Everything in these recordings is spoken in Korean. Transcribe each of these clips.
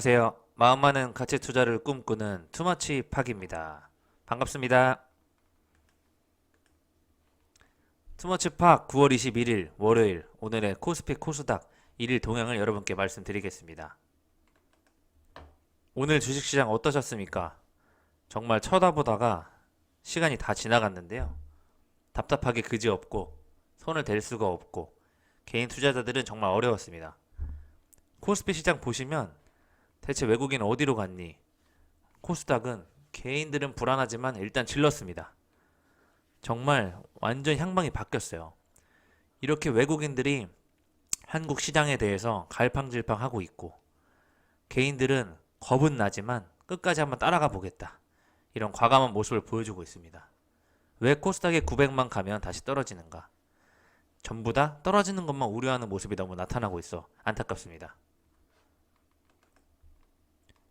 안녕하세요. 마음 많은 가치 투자를 꿈꾸는 투머치 팍입니다. 반갑습니다. 투머치 팍 9월 21일 월요일 오늘의 코스피 코스닥 1일 동향을 여러분께 말씀드리겠습니다. 오늘 주식시장 어떠셨습니까? 정말 쳐다보다가 시간이 다 지나갔는데요. 답답하게 그지없고 손을 댈 수가 없고 개인 투자자들은 정말 어려웠습니다. 코스피 시장 보시면 대체 외국인 어디로 갔니? 코스닥은 개인들은 불안하지만 일단 질렀습니다. 정말 완전 향방이 바뀌었어요. 이렇게 외국인들이 한국 시장에 대해서 갈팡질팡하고 있고 개인들은 겁은 나지만 끝까지 한번 따라가 보겠다. 이런 과감한 모습을 보여주고 있습니다. 왜 코스닥에 900만 가면 다시 떨어지는가? 전부 다 떨어지는 것만 우려하는 모습이 너무 나타나고 있어 안타깝습니다.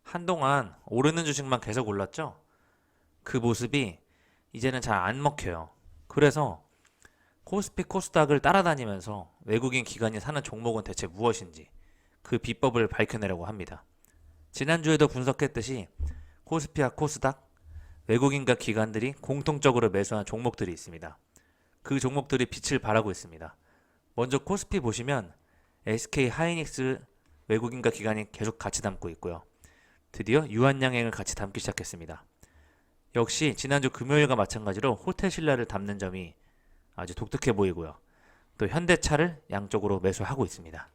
한동안 오르는 주식만 계속 올랐죠? 그 모습이 이제는 잘 안 먹혀요. 그래서 코스피 코스닥을 따라다니면서 외국인 기관이 사는 종목은 대체 무엇인지 그 비법을 밝혀내려고 합니다. 지난주에도 분석했듯이 코스피와 코스닥 외국인과 기관들이 공통적으로 매수한 종목들이 있습니다. 그 종목들이 빛을 발하고 있습니다. 먼저 코스피 보시면 SK 하이닉스 외국인과 기관이 계속 같이 담고 있고요. 드디어 유한양행을 같이 담기 시작했습니다. 역시 지난주 금요일과 마찬가지로 호텔신라를 담는 점이 아주 독특해 보이고요. 또 현대차를 양쪽으로 매수하고 있습니다.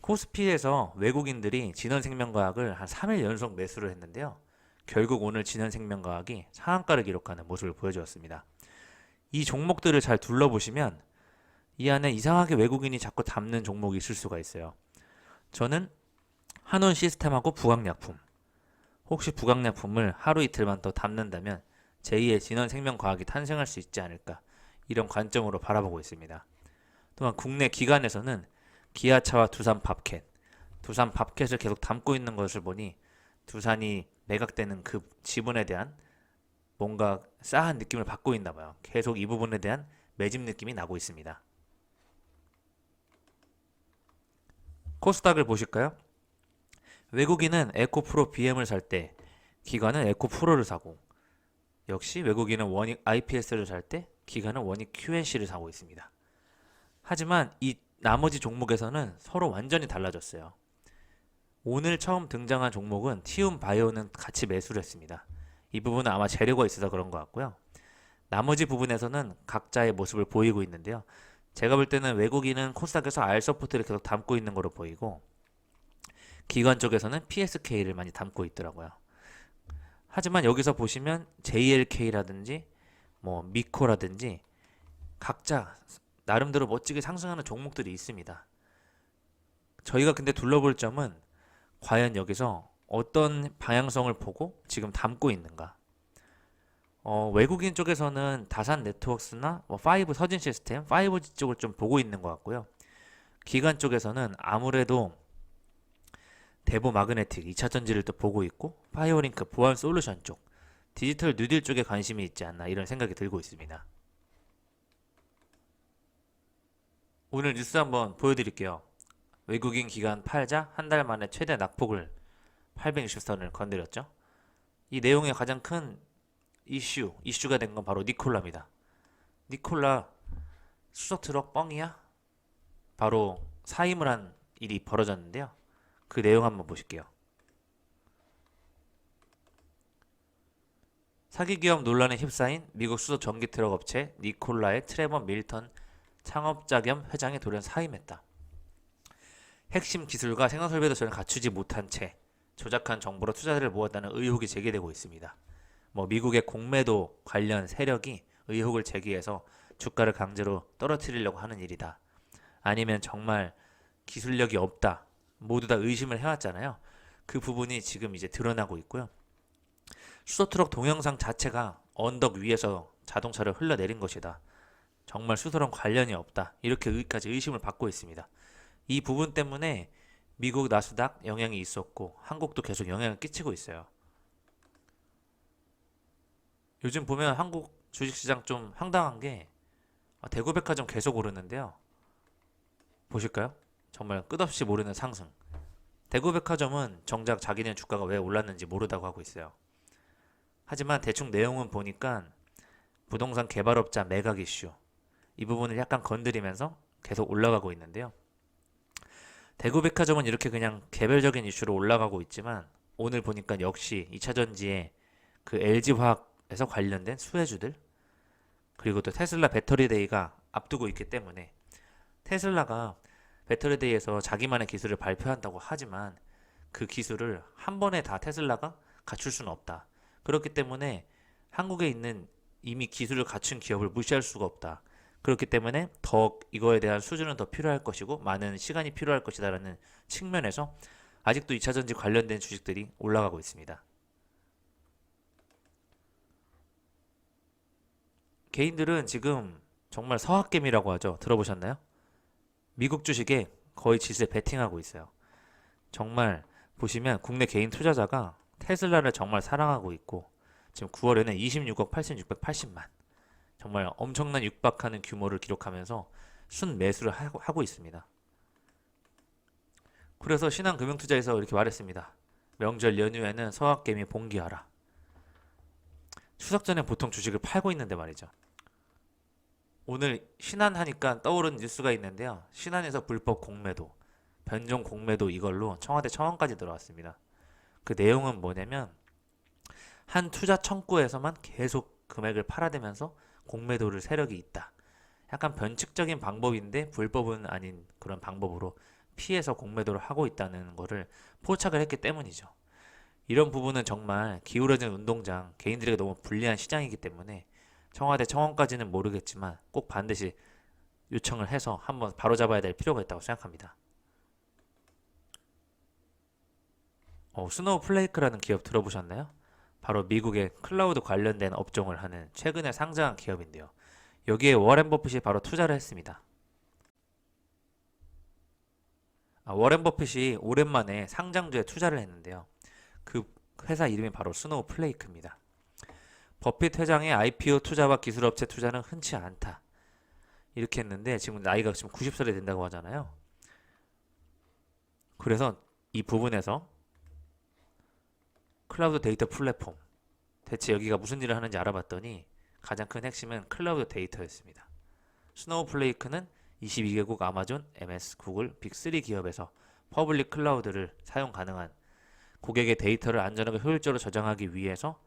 코스피에서 외국인들이 진원생명과학을 한 3일 연속 매수를 했는데요. 결국 오늘 진원생명과학이 상한가를 기록하는 모습을 보여주었습니다. 이 종목들을 잘 둘러보시면 이 안에 이상하게 외국인이 자꾸 담는 종목이 있을 수가 있어요. 저는 한온 시스템하고 부강약품. 혹시 부강약품을 하루 이틀만 더 담는다면 제2의 진원생명과학이 탄생할 수 있지 않을까 이런 관점으로 바라보고 있습니다. 또한 국내 기관에서는 기아차와 두산밥켓, 두산밥켓을 계속 담고 있는 것을 보니 두산이 매각되는 그 지분에 대한 뭔가 싸한 느낌을 받고 있나 봐요. 계속 이 부분에 대한 매집 느낌이 나고 있습니다. 코스닥을 보실까요? 외국인은 에코프로 BM을 살 때 기관은 에코프로를 사고 역시 외국인은 원익 IPS를 살 때 기관은 원익 QNC를 사고 있습니다. 하지만 이 나머지 종목에서는 서로 완전히 달라졌어요. 오늘 처음 등장한 종목은 티움 바이오는 같이 매수를 했습니다. 이 부분은 아마 재료가 있어서 그런 것 같고요. 나머지 부분에서는 각자의 모습을 보이고 있는데요. 제가 볼 때는 외국인은 코스닥에서 R 서포트를 계속 담고 있는 거로 보이고 기관 쪽에서는 PSK를 많이 담고 있더라고요. 하지만 여기서 보시면 JLK라든지 뭐 미코라든지 각자 나름대로 멋지게 상승하는 종목들이 있습니다. 저희가 근데 둘러볼 점은 과연 여기서 어떤 방향성을 보고 지금 담고 있는가? 외국인 쪽에서는 다산 네트워크스나 뭐 5 서진 시스템, 5G 쪽을 좀 보고 있는 것 같고요. 기관 쪽에서는 아무래도 대보 마그네틱 2차 전지를 또 보고 있고 파이어링크 보안 솔루션 쪽 디지털 뉴딜 쪽에 관심이 있지 않나 이런 생각이 들고 있습니다. 오늘 뉴스 한번 보여드릴게요. 외국인 기관 팔자 한 달 만에 최대 낙폭을 860선을 건드렸죠. 이 내용의 가장 큰 이슈가 된 건 바로 니콜라입니다. 니콜라 수소 트럭 뻥이야? 바로 사임을 한 일이 벌어졌는데요. 그 내용 한번 보실게요. 사기 기업 논란에 휩싸인 미국 수소 전기 트럭 업체 니콜라의 트레버 밀턴 창업자 겸 회장이 돌연 사임했다. 핵심 기술과 생산 설비도 전혀 갖추지 못한 채 조작한 정보로 투자자를 모았다는 의혹이 제기되고 있습니다. 미국의 공매도 관련 세력이 의혹을 제기해서 주가를 강제로 떨어뜨리려고 하는 일이다. 아니면 정말 기술력이 없다. 모두 다 의심을 해왔잖아요. 그 부분이 지금 이제 드러나고 있고요. 수소트럭 동영상 자체가 언덕 위에서 자동차를 흘러내린 것이다. 정말 수소랑 관련이 없다. 이렇게까지 의심을 받고 있습니다. 이 부분 때문에 미국 나스닥 영향이 있었고 한국도 계속 영향을 끼치고 있어요. 요즘 보면 한국 주식시장 좀 황당한 게 대구백화점 계속 오르는데요. 보실까요? 정말 끝없이 모르는 상승. 대구백화점은 정작 자기네 주가가 왜 올랐는지 모르다고 하고 있어요. 하지만 대충 내용은 보니까 부동산 개발업자 매각 이슈 이 부분을 약간 건드리면서 계속 올라가고 있는데요. 대구백화점은 이렇게 그냥 개별적인 이슈로 올라가고 있지만 오늘 보니까 역시 2차전지에 그 LG화학에서 관련된 수혜주들 그리고 또 테슬라 배터리데이가 앞두고 있기 때문에 테슬라가 배터리데이에서 자기만의 기술을 발표한다고 하지만 그 기술을 한 번에 다 테슬라가 갖출 수는 없다. 그렇기 때문에 한국에 있는 이미 기술을 갖춘 기업을 무시할 수가 없다. 그렇기 때문에 더 이거에 대한 수주는 더 필요할 것이고 많은 시간이 필요할 것이다라는 측면에서 아직도 2차전지 관련된 주식들이 올라가고 있습니다. 개인들은 지금 정말 서학개미라고 하죠. 들어보셨나요? 미국 주식에 거의 지수에 베팅하고 있어요. 정말 보시면 국내 개인 투자자가 테슬라를 정말 사랑하고 있고 지금 9월에는 26억 8,680만 정말 엄청난 육박하는 규모를 기록하면서 순 매수를 하고 있습니다. 그래서 신한금융투자에서 이렇게 말했습니다. 명절 연휴에는 서학개미 봉기하라. 추석 전에 보통 주식을 팔고 있는데 말이죠. 오늘 신한 하니까 떠오른 뉴스가 있는데요. 신한에서 불법 공매도, 변종 공매도 이걸로 청와대 청원까지 들어왔습니다. 그 내용은 뭐냐면 한 투자 청구에서만 계속 금액을 팔아대면서 공매도를 세력이 있다. 약간 변칙적인 방법인데 불법은 아닌 그런 방법으로 피해서 공매도를 하고 있다는 거를 포착을 했기 때문이죠. 이런 부분은 정말 기울어진 운동장, 개인들에게 너무 불리한 시장이기 때문에 청와대 청원까지는 모르겠지만 꼭 반드시 요청을 해서 한번 바로잡아야 될 필요가 있다고 생각합니다. 스노우플레이크라는 기업 들어보셨나요? 바로 미국의 클라우드 관련된 업종을 하는 최근에 상장한 기업인데요. 여기에 워렌 버핏이 바로 투자를 했습니다. 워렌 버핏이 오랜만에 상장주에 투자를 했는데요. 그 회사 이름이 바로 스노우플레이크입니다. 버핏 회장의 IPO 투자와 기술업체 투자는 흔치 않다. 이렇게 했는데 지금 나이가 지금 90살이 된다고 하잖아요. 그래서 이 부분에서 클라우드 데이터 플랫폼 대체 여기가 무슨 일을 하는지 알아봤더니 가장 큰 핵심은 클라우드 데이터였습니다. 스노우플레이크는 22개국 아마존, MS, 구글, 빅3 기업에서 퍼블릭 클라우드를 사용 가능한 고객의 데이터를 안전하게 효율적으로 저장하기 위해서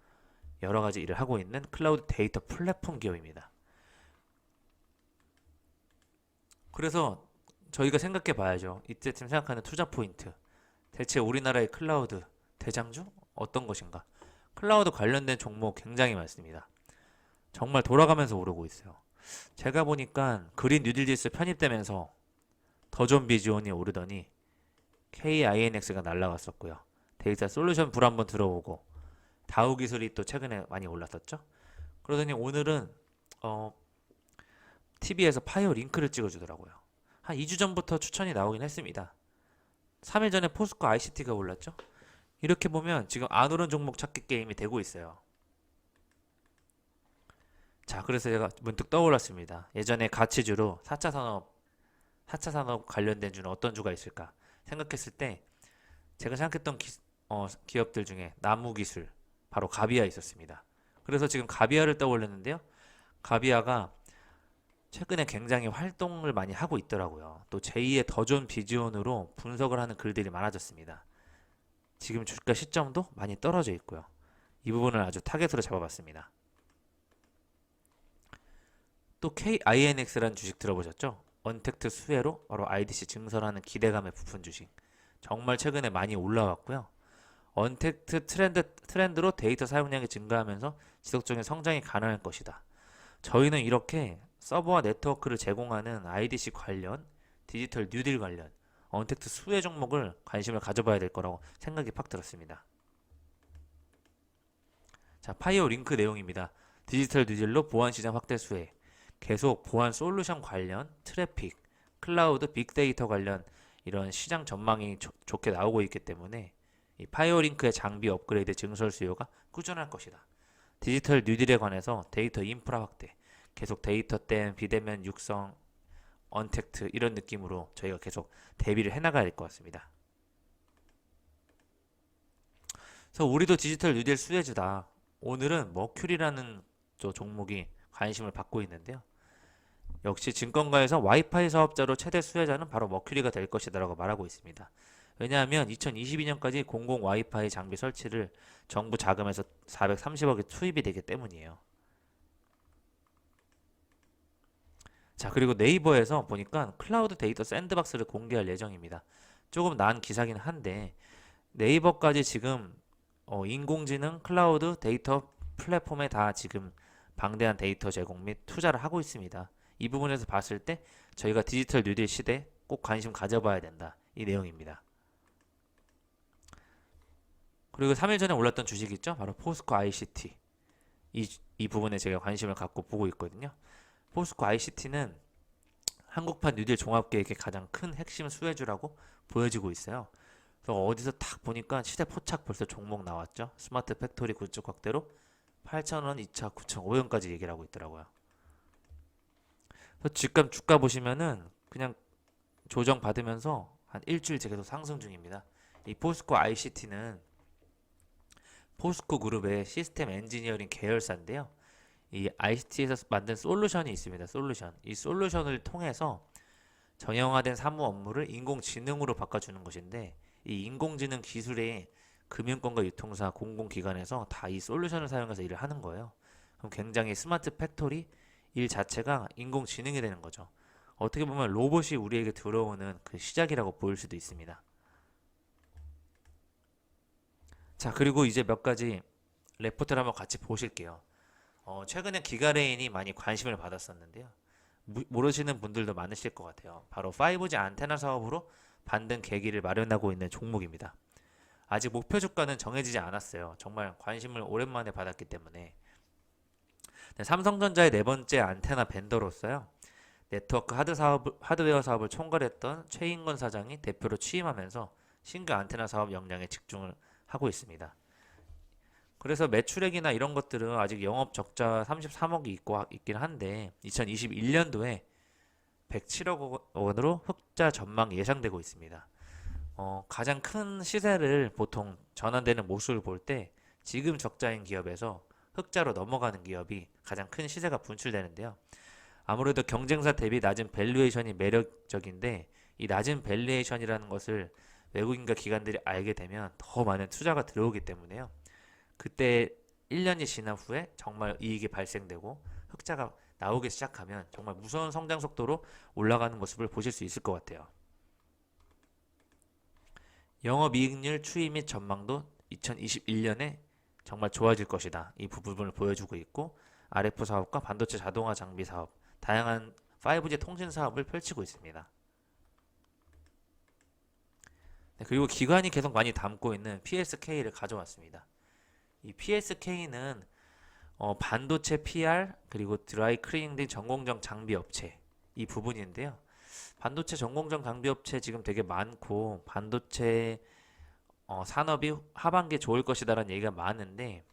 여러 가지 일을 하고 있는 클라우드 데이터 플랫폼 기업입니다. 그래서 저희가 생각해 봐야죠. 이때쯤 생각하는 투자 포인트. 대체 우리나라의 클라우드 대장주 어떤 것인가? 클라우드 관련된 종목 굉장히 많습니다. 정말 돌아가면서 오르고 있어요. 제가 보니까 그린 뉴딜지수 편입되면서 더존 비지온이 오르더니 KINX가 날라갔었고요. 데이터 솔루션 불 한번 들어오고 다우 기술이 또 최근에 많이 올랐었죠. 그러더니 오늘은 TV에서 파이어 링크를 찍어주더라고요. 한 2주 전부터 추천이 나오긴 했습니다. 3일 전에 포스코 ICT가 올랐죠. 이렇게 보면 지금 안 오른 종목 찾기 게임이 되고 있어요. 자, 그래서 제가 문득 떠올랐습니다. 예전에 가치주로 4차 산업 관련된 주는 어떤 주가 있을까 생각했을 때 제가 생각했던 기업들 중에 나무기술, 바로 가비아 있었습니다. 그래서 지금 가비아를 떠올렸는데요. 가비아가 최근에 굉장히 활동을 많이 하고 있더라고요. 또 제2의 더존 비지온으로 분석을 하는 글들이 많아졌습니다. 지금 주가 시점도 많이 떨어져 있고요. 이 부분을 아주 타겟으로 잡아봤습니다. 또 KINX라는 주식 들어보셨죠? 언택트 수혜로 바로 IDC 증설하는 기대감에 부푼 주식. 정말 최근에 많이 올라왔고요. 언택트 트렌드로 데이터 사용량이 증가하면서 지속적인 성장이 가능할 것이다. 저희는 이렇게 서버와 네트워크를 제공하는 IDC 관련, 디지털 뉴딜 관련, 언택트 수혜 종목을 관심을 가져봐야 될 거라고 생각이 팍 들었습니다. 자, 파이어 링크 내용입니다. 디지털 뉴딜로 보안 시장 확대 수혜, 계속 보안 솔루션 관련, 트래픽, 클라우드, 빅데이터 관련 이런 시장 전망이 좋게 나오고 있기 때문에 이 파이어링크의 장비 업그레이드 증설 수요가 꾸준할 것이다. 디지털 뉴딜에 관해서 데이터 인프라 확대, 계속 데이터 댐, 비대면 육성, 언택트 이런 느낌으로 저희가 계속 대비를 해나가야 될 것 같습니다. 그래서 우리도 디지털 뉴딜 수혜주다. 오늘은 머큐리라는 저 종목이 관심을 받고 있는데요. 역시 증권가에서 와이파이 사업자로 최대 수혜자는 바로 머큐리가 될 것이다라고 말하고 있습니다. 왜냐하면 2022년까지 공공 와이파이 장비 설치를 정부 자금에서 430억이 투입이 되기 때문이에요. 자, 그리고 네이버에서 보니까 클라우드 데이터 샌드박스를 공개할 예정입니다. 조금 난 기사긴 한데 네이버까지 지금 인공지능 클라우드 데이터 플랫폼에 다 지금 방대한 데이터 제공 및 투자를 하고 있습니다. 이 부분에서 봤을 때 저희가 디지털 뉴딜 시대 꼭 관심 가져봐야 된다. 이 내용입니다. 그리고 3일 전에 올랐던 주식 있죠? 바로 포스코 ICT. 이 부분에 제가 관심을 갖고 보고 있거든요. 포스코 ICT는 한국판 뉴딜 종합계획의 가장 큰 핵심 수혜주라고 보여지고 있어요. 그래서 어디서 딱 보니까 시대 포착 벌써 종목 나왔죠. 스마트 팩토리 구축 확대로 8,000원, 2차 9,500원까지 얘기를 하고 있더라고요. 그래서 지금 주가 보시면은 그냥 조정 받으면서 한 일주일째 계속 상승 중입니다. 이 포스코 ICT는 포스코 그룹의 시스템 엔지니어링 계열사인데요. 이 ICT에서 만든 솔루션이 있습니다. 솔루션. 이 솔루션을 통해서 정형화된 사무 업무를 인공지능으로 바꿔주는 것인데 이 인공지능 기술의 금융권과 유통사, 공공기관에서 다 이 솔루션을 사용해서 일을 하는 거예요. 그럼 굉장히 스마트 팩토리 일 자체가 인공지능이 되는 거죠. 어떻게 보면 로봇이 우리에게 들어오는 그 시작이라고 보일 수도 있습니다. 자, 그리고 이제 몇 가지 레포트를 한번 같이 보실게요. 최근에 기가레인이 많이 관심을 받았었는데요. 모르시는 분들도 많으실 것 같아요. 바로 5G 안테나 사업으로 반등 계기를 마련하고 있는 종목입니다. 아직 목표 주가는 정해지지 않았어요. 정말 관심을 오랜만에 받았기 때문에. 네, 삼성전자의 네 번째 안테나 벤더로서요. 네트워크 하드웨어 사업을 총괄했던 최인건 사장이 대표로 취임하면서 신규 안테나 사업 역량에 집중을 하고 있습니다. 그래서 매출액이나 이런 것들은 아직 영업 적자 33억이 있긴 한데 2021년도에 107억 원으로 흑자 전망 예상되고 있습니다. 가장 큰 시세를 보통 전환되는 모습을 볼 때 지금 적자인 기업에서 흑자로 넘어가는 기업이 가장 큰 시세가 분출되는데요. 아무래도 경쟁사 대비 낮은 밸류에이션이 매력적인데 이 낮은 밸류에이션이라는 것을 외국인과 기관들이 알게 되면 더 많은 투자가 들어오기 때문에요. 그때 1년이 지난 후에 정말 이익이 발생되고 흑자가 나오기 시작하면 정말 무서운 성장 속도로 올라가는 모습을 보실 수 있을 것 같아요. 영업이익률 추이 및 전망도 2021년에 정말 좋아질 것이다. 이 부분을 보여주고 있고 RF 사업과 반도체 자동화 장비 사업, 다양한 5G 통신 사업을 펼치고 있습니다. 네, 그리고 기관이 계속 많이 담고 있는 PSK를 가져왔습니다. 이 PSK는 반도체 PR 그리고 드라이 클리닝 등 전공정 장비 업체 이 부분인데요. 반도체 전공정 장비 업체 지금 되게 많고 반도체 산업이 하반기에 좋을 것이다라는 얘기가 많은데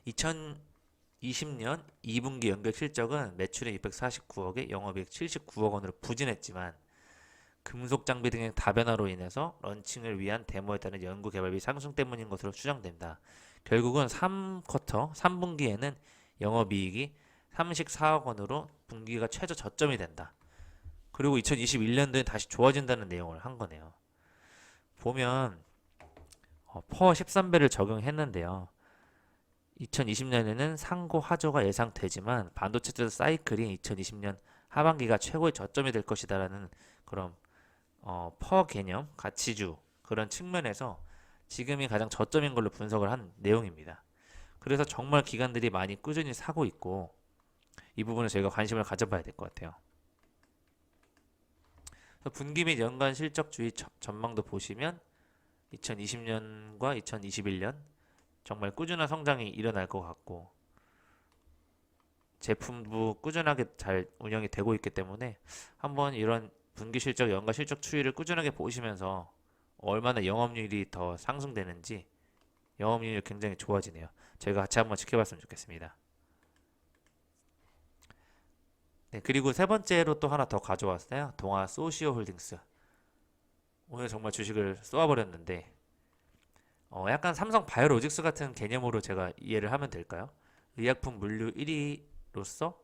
2020년 2분기 연결 실적은 매출이 249억에 영업이익 79억 원으로 부진했지만 금속 장비 등의 다변화로 인해서 런칭을 위한 데모에 따른 연구 개발비 상승 때문인 것으로 추정된다. 결국은 3분기에는 영업이익이 34억 원으로 분기가 최저 저점이 된다. 그리고 2021년도에 다시 좋아진다는 내용을 한 거네요. 보면 퍼 13배를 적용했는데요. 2020년에는 상고 하저가 예상되지만 반도체 사이클이 2020년 하반기가 최고의 저점이 될 것이다라는 그런 퍼 개념, 가치주 그런 측면에서 지금이 가장 저점인 걸로 분석을 한 내용입니다. 그래서 정말 기관들이 많이 꾸준히 사고 있고 이 부분을 저희가 관심을 가져봐야 될 것 같아요. 분기 및 연간 실적 주의 전망도 보시면 2020년과 2021년 정말 꾸준한 성장이 일어날 것 같고 제품도 꾸준하게 잘 운영이 되고 있기 때문에 한번 이런 분기 실적, 연간 실적 추이를 꾸준하게 보시면서 얼마나 영업률이 더 상승되는지 영업률이 굉장히 좋아지네요. 저희가 같이 한번 지켜봤으면 좋겠습니다. 네, 그리고 세 번째로 또 하나 더 가져왔어요. 동아 소시오 홀딩스. 오늘 정말 주식을 쏘아버렸는데 약간 삼성 바이오로직스 같은 개념으로 제가 이해를 하면 될까요? 의약품 물류 1위로서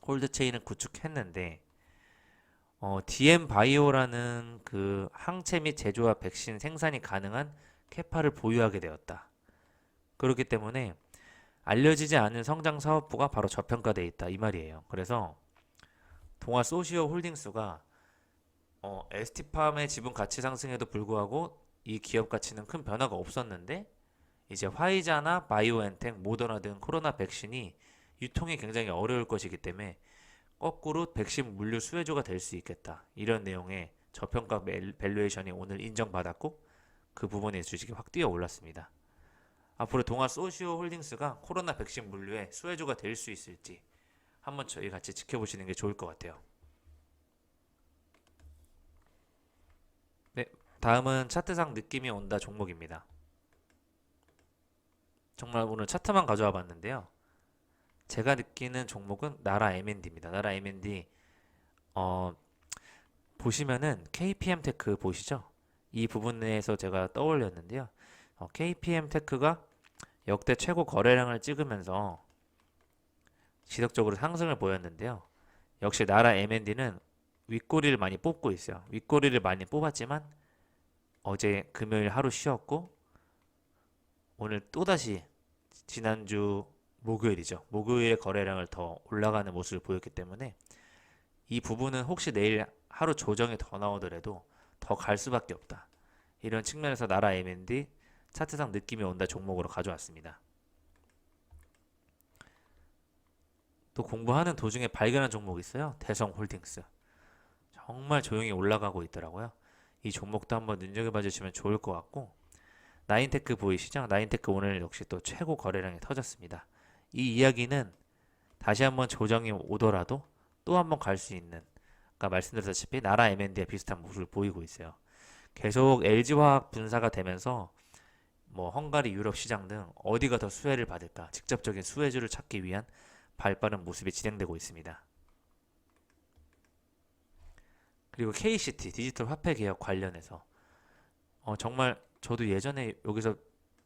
콜드체인을 구축했는데 DM 바이오라는 그 항체 및 제조와 백신 생산이 가능한 캐파를 보유하게 되었다. 그렇기 때문에 알려지지 않은 성장 사업부가 바로 저평가돼 있다 이 말이에요. 그래서 동아 소시오 홀딩스가 ST팜의 지분 가치 상승에도 불구하고 이 기업 가치는 큰 변화가 없었는데 이제 화이자나 바이오엔텍, 모더나 등 코로나 백신이 유통이 굉장히 어려울 것이기 때문에 거꾸로 백신 물류 수혜주가 될 수 있겠다. 이런 내용의 저평가 밸류에이션이 오늘 인정받았고 그 부분에 주식이 확 뛰어 올랐습니다. 앞으로 동아 소시오 홀딩스가 코로나 백신 물류의 수혜주가 될 수 있을지 한번 저희 같이 지켜보시는 게 좋을 것 같아요. 네, 다음은 차트상 느낌이 온다 종목입니다. 정말 오늘 차트만 가져와 봤는데요. 제가 느끼는 종목은 나라 M&D입니다. 나라 M&D 보시면은 KPM 테크 보시죠? 이 부분 내에서 제가 떠올렸는데요. KPM 테크가 역대 최고 거래량을 찍으면서 지속적으로 상승을 보였는데요. 역시 나라 M&D는 윗꼬리를 많이 뽑고 있어요. 윗꼬리를 많이 뽑았지만 어제 금요일 하루 쉬었고 오늘 또다시 지난주 목요일이죠. 목요일에 거래량을 더 올라가는 모습을 보였기 때문에 이 부분은 혹시 내일 하루 조정이 더 나오더라도 더 갈 수밖에 없다. 이런 측면에서 나라 M&D 차트상 느낌이 온다 종목으로 가져왔습니다. 또 공부하는 도중에 발견한 종목이 있어요. 대성홀딩스. 정말 조용히 올라가고 있더라고요. 이 종목도 한번 눈여겨봐 주시면 좋을 것 같고 나인테크 보이시죠? 나인테크 오늘 역시 또 최고 거래량이 터졌습니다. 이 이야기는 다시 한번 조정이 오더라도 또 한번 갈 수 있는 아까 말씀드렸다시피 나라 M&D에 비슷한 모습을 보이고 있어요. 계속 LG화학 분사가 되면서 뭐 헝가리 유럽 시장 등 어디가 더 수혜를 받을까 직접적인 수혜주를 찾기 위한 발빠른 모습이 진행되고 있습니다. 그리고 KCT 디지털 화폐 개혁 관련해서 정말 저도 예전에 여기서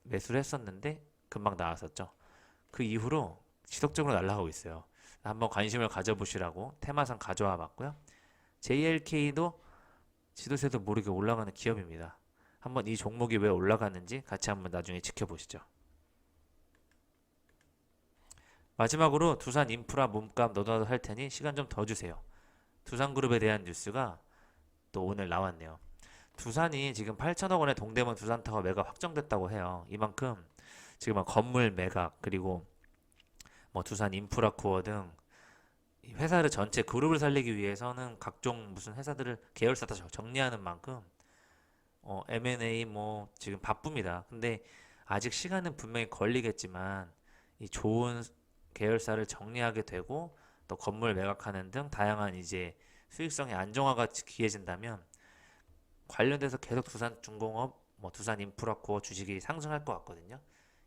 매수를 했었는데 금방 나왔었죠. 그 이후로 지속적으로 날아가고 있어요. 한번 관심을 가져보시라고 테마상 가져와 봤고요. JLK도 지도세도 모르게 올라가는 기업입니다. 한번 이 종목이 왜 올라가는지 같이 한번 나중에 지켜보시죠. 마지막으로 두산 인프라 몸값 너도 할 테니 시간 좀 더 주세요. 두산그룹에 대한 뉴스가 또 오늘 나왔네요. 두산이 지금 8천억 원의 동대문 두산타워 매각 확정됐다고 해요. 이만큼 지금 건물 매각 그리고 뭐 두산 인프라코어 등 회사를 전체 그룹을 살리기 위해서는 각종 무슨 회사들을 계열사 다 정리하는 만큼 M&A 뭐 지금 바쁩니다. 근데 아직 시간은 분명히 걸리겠지만 이 좋은 계열사를 정리하게 되고 또 건물 매각하는 등 다양한 이제 수익성의 안정화가 기해진다면 관련돼서 계속 두산중공업, 뭐 두산인프라코어 주식이 상승할 것 같거든요.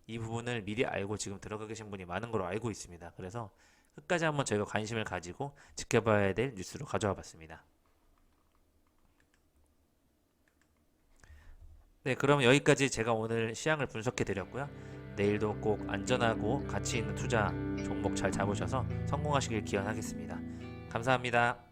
이 부분을 미리 알고 지금 들어가 계신 분이 많은 걸로 알고 있습니다. 그래서 끝까지 한번 저희가 관심을 가지고 지켜봐야 될 뉴스로 가져와 봤습니다. 네, 그럼 여기까지 제가 오늘 시향을 분석해 드렸고요. 내일도 꼭 안전하고 가치 있는 투자 종목 잘 잡으셔서 성공하시길 기원하겠습니다. 감사합니다.